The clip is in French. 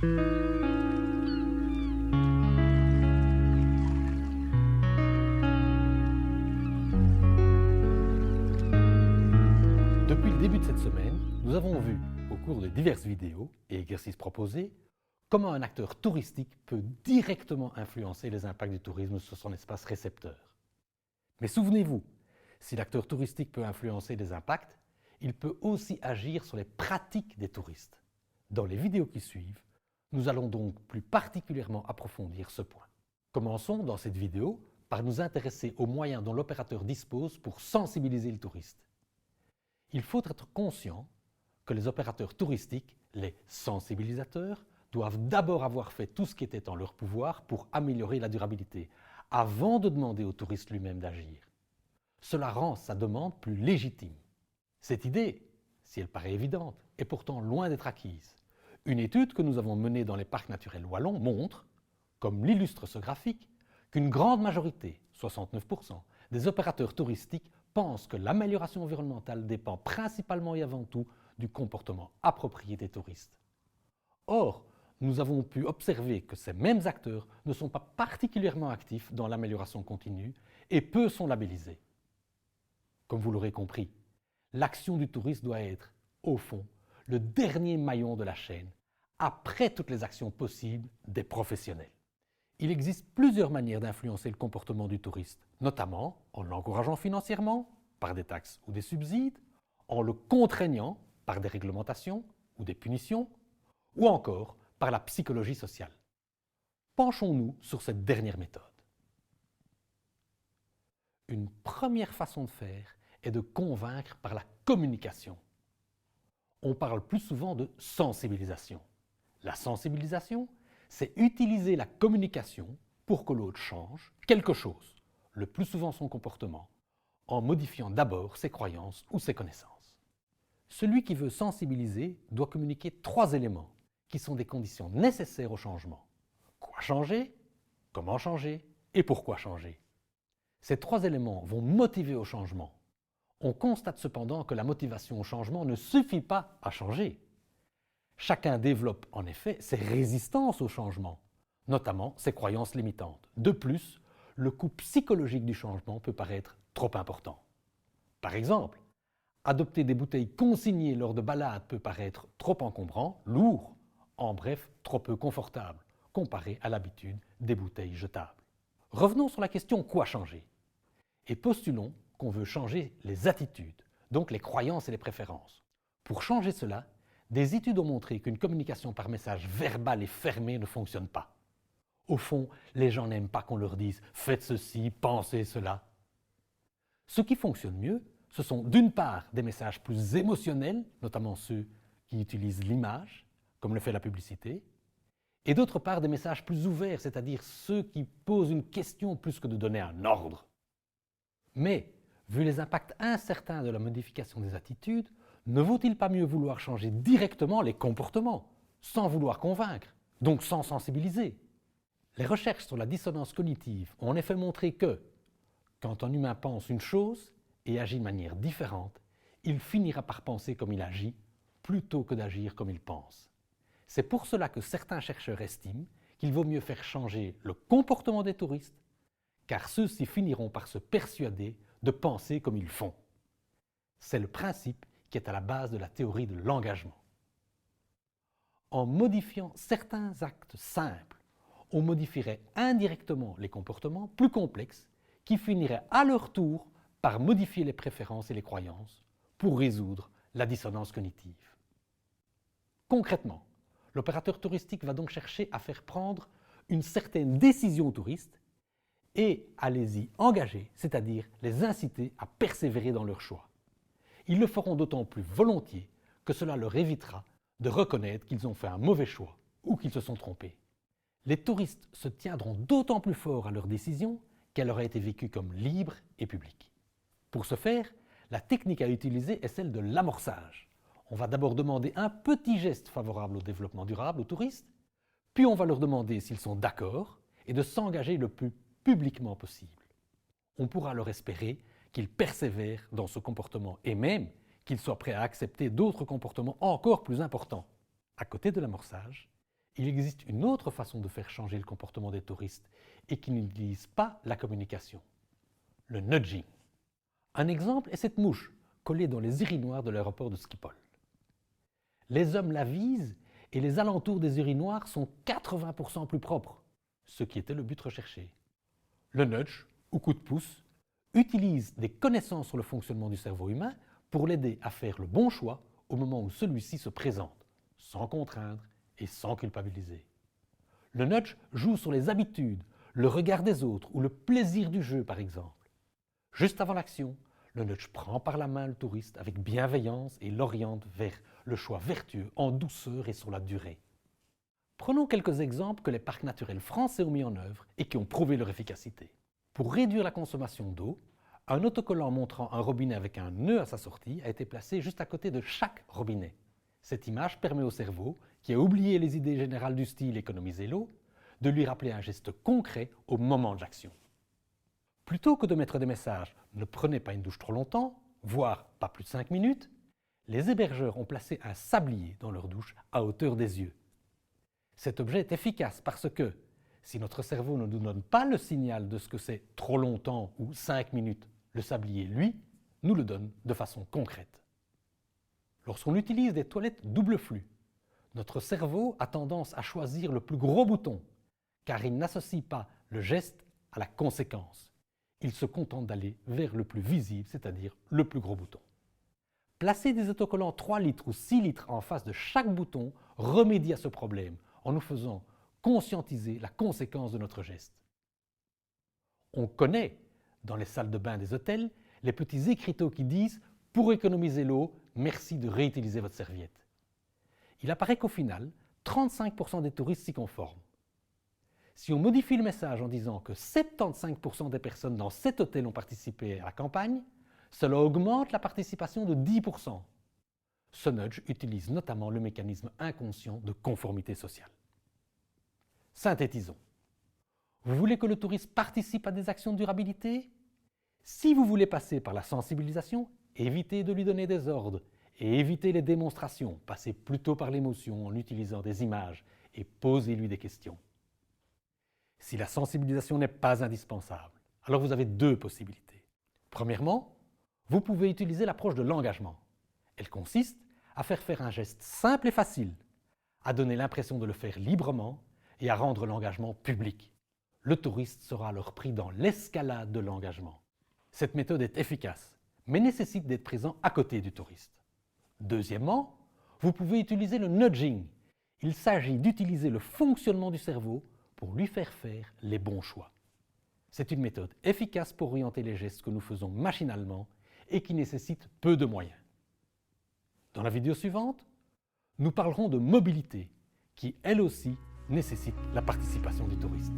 Depuis le début de cette semaine, nous avons vu, au cours de diverses vidéos et exercices proposés, comment un acteur touristique peut directement influencer les impacts du tourisme sur son espace récepteur. Mais souvenez-vous, si l'acteur touristique peut influencer les impacts, il peut aussi agir sur les pratiques des touristes. Dans les vidéos qui suivent, nous allons donc plus particulièrement approfondir ce point. Commençons dans cette vidéo par nous intéresser aux moyens dont l'opérateur dispose pour sensibiliser le touriste. Il faut être conscient que les opérateurs touristiques, les sensibilisateurs, doivent d'abord avoir fait tout ce qui était en leur pouvoir pour améliorer la durabilité, avant de demander au touriste lui-même d'agir. Cela rend sa demande plus légitime. Cette idée, si elle paraît évidente, est pourtant loin d'être acquise. Une étude que nous avons menée dans les parcs naturels wallons montre, comme l'illustre ce graphique, qu'une grande majorité, 69%, des opérateurs touristiques pensent que l'amélioration environnementale dépend principalement et avant tout du comportement approprié des touristes. Or, nous avons pu observer que ces mêmes acteurs ne sont pas particulièrement actifs dans l'amélioration continue et peu sont labellisés. Comme vous l'aurez compris, l'action du touriste doit être, au fond, le dernier maillon de la chaîne, après toutes les actions possibles des professionnels. Il existe plusieurs manières d'influencer le comportement du touriste, notamment en l'encourageant financièrement, par des taxes ou des subsides, en le contraignant par des réglementations ou des punitions, ou encore par la psychologie sociale. Penchons-nous sur cette dernière méthode. Une première façon de faire est de convaincre par la communication. On parle plus souvent de sensibilisation. La sensibilisation, c'est utiliser la communication pour que l'autre change quelque chose, le plus souvent son comportement, en modifiant d'abord ses croyances ou ses connaissances. Celui qui veut sensibiliser doit communiquer 3 éléments qui sont des conditions nécessaires au changement. Quoi changer, comment changer et pourquoi changer. Ces 3 éléments vont motiver au changement. On constate cependant que la motivation au changement ne suffit pas à changer. Chacun développe en effet ses résistances au changement, notamment ses croyances limitantes. De plus, le coût psychologique du changement peut paraître trop important. Par exemple, adopter des bouteilles consignées lors de balades peut paraître trop encombrant, lourd, en bref, trop peu confortable, comparé à l'habitude des bouteilles jetables. Revenons sur la question « quoi changer ?» et postulons qu'on veut changer les attitudes, donc les croyances et les préférences. Pour changer cela, des études ont montré qu'une communication par message verbal et fermé ne fonctionne pas. Au fond, les gens n'aiment pas qu'on leur dise « faites ceci, pensez cela ». Ce qui fonctionne mieux, ce sont d'une part des messages plus émotionnels, notamment ceux qui utilisent l'image, comme le fait la publicité, et d'autre part des messages plus ouverts, c'est-à-dire ceux qui posent une question plus que de donner un ordre. Mais, vu les impacts incertains de la modification des attitudes, ne vaut-il pas mieux vouloir changer directement les comportements, sans vouloir convaincre, donc sans sensibiliser? Les recherches sur la dissonance cognitive ont en effet montré que, quand un humain pense une chose et agit de manière différente, il finira par penser comme il agit, plutôt que d'agir comme il pense. C'est pour cela que certains chercheurs estiment qu'il vaut mieux faire changer le comportement des touristes, car ceux-ci finiront par se persuader de penser comme ils font. C'est le principe qui est à la base de la théorie de l'engagement. En modifiant certains actes simples, on modifierait indirectement les comportements plus complexes qui finiraient à leur tour par modifier les préférences et les croyances pour résoudre la dissonance cognitive. Concrètement, l'opérateur touristique va donc chercher à faire prendre une certaine décision aux touristes et à les y engager, c'est-à-dire les inciter à persévérer dans leur choix. Ils le feront d'autant plus volontiers que cela leur évitera de reconnaître qu'ils ont fait un mauvais choix ou qu'ils se sont trompés. Les touristes se tiendront d'autant plus fort à leur décision qu'elle aura été vécue comme libre et publique. Pour ce faire, la technique à utiliser est celle de l'amorçage. On va d'abord demander un petit geste favorable au développement durable aux touristes, puis on va leur demander s'ils sont d'accord et de s'engager le plus publiquement possible. On pourra alors espérer qu'ils persévèrent dans ce comportement et même qu'ils soient prêts à accepter d'autres comportements encore plus importants. À côté de l'amorçage, Il existe une autre façon de faire changer le comportement des touristes et qui n'utilise pas la communication, le nudging. Un exemple est cette mouche collée dans les urinoirs de l'aéroport de Schiphol. Les hommes la visent et les alentours des urinoirs sont 80% plus propres, ce qui était le but recherché. Le nudge, ou coup de pouce, utilise des connaissances sur le fonctionnement du cerveau humain pour l'aider à faire le bon choix au moment où celui-ci se présente, sans contraindre et sans culpabiliser. Le nudge joue sur les habitudes, le regard des autres ou le plaisir du jeu par exemple. Juste avant l'action, le nudge prend par la main le touriste avec bienveillance et l'oriente vers le choix vertueux en douceur et sur la durée. Prenons quelques exemples que les parcs naturels français ont mis en œuvre et qui ont prouvé leur efficacité. Pour réduire la consommation d'eau, un autocollant montrant un robinet avec un nœud à sa sortie a été placé juste à côté de chaque robinet. Cette image permet au cerveau, qui a oublié les idées générales du style économiser l'eau, de lui rappeler un geste concret au moment de l'action. Plutôt que de mettre des messages « ne prenez pas une douche trop longtemps », voire pas plus de 5 minutes, les hébergeurs ont placé un sablier dans leur douche à hauteur des yeux. Cet objet est efficace parce que, si notre cerveau ne nous donne pas le signal de ce que c'est trop longtemps ou 5 minutes, le sablier, lui, nous le donne de façon concrète. Lorsqu'on utilise des toilettes double flux, notre cerveau a tendance à choisir le plus gros bouton, car il n'associe pas le geste à la conséquence. Il se contente d'aller vers le plus visible, c'est-à-dire le plus gros bouton. Placer des autocollants 3 litres ou 6 litres en face de chaque bouton remédie à ce problème en nous faisant conscientiser la conséquence de notre geste. On connaît, dans les salles de bain des hôtels, les petits écriteaux qui disent « Pour économiser l'eau, merci de réutiliser votre serviette ». Il apparaît qu'au final, 35% des touristes s'y conforment. Si on modifie le message en disant que 75% des personnes dans cet hôtel ont participé à la campagne, cela augmente la participation de 10%. Ce nudge utilise notamment le mécanisme inconscient de conformité sociale. Synthétisons. Vous voulez que le touriste participe à des actions de durabilité? Si vous voulez passer par la sensibilisation, évitez de lui donner des ordres et évitez les démonstrations. Passez plutôt par l'émotion en utilisant des images et posez-lui des questions. Si la sensibilisation n'est pas indispensable, alors vous avez 2 possibilités. Premièrement, vous pouvez utiliser l'approche de l'engagement. Elle consiste à faire un geste simple et facile, à donner l'impression de le faire librement et à rendre l'engagement public. Le touriste sera alors pris dans l'escalade de l'engagement. Cette méthode est efficace, mais nécessite d'être présent à côté du touriste. Deuxièmement, vous pouvez utiliser le nudging. Il s'agit d'utiliser le fonctionnement du cerveau pour lui faire les bons choix. C'est une méthode efficace pour orienter les gestes que nous faisons machinalement et qui nécessite peu de moyens. Dans la vidéo suivante, nous parlerons de mobilité, qui elle aussi nécessite la participation du touriste.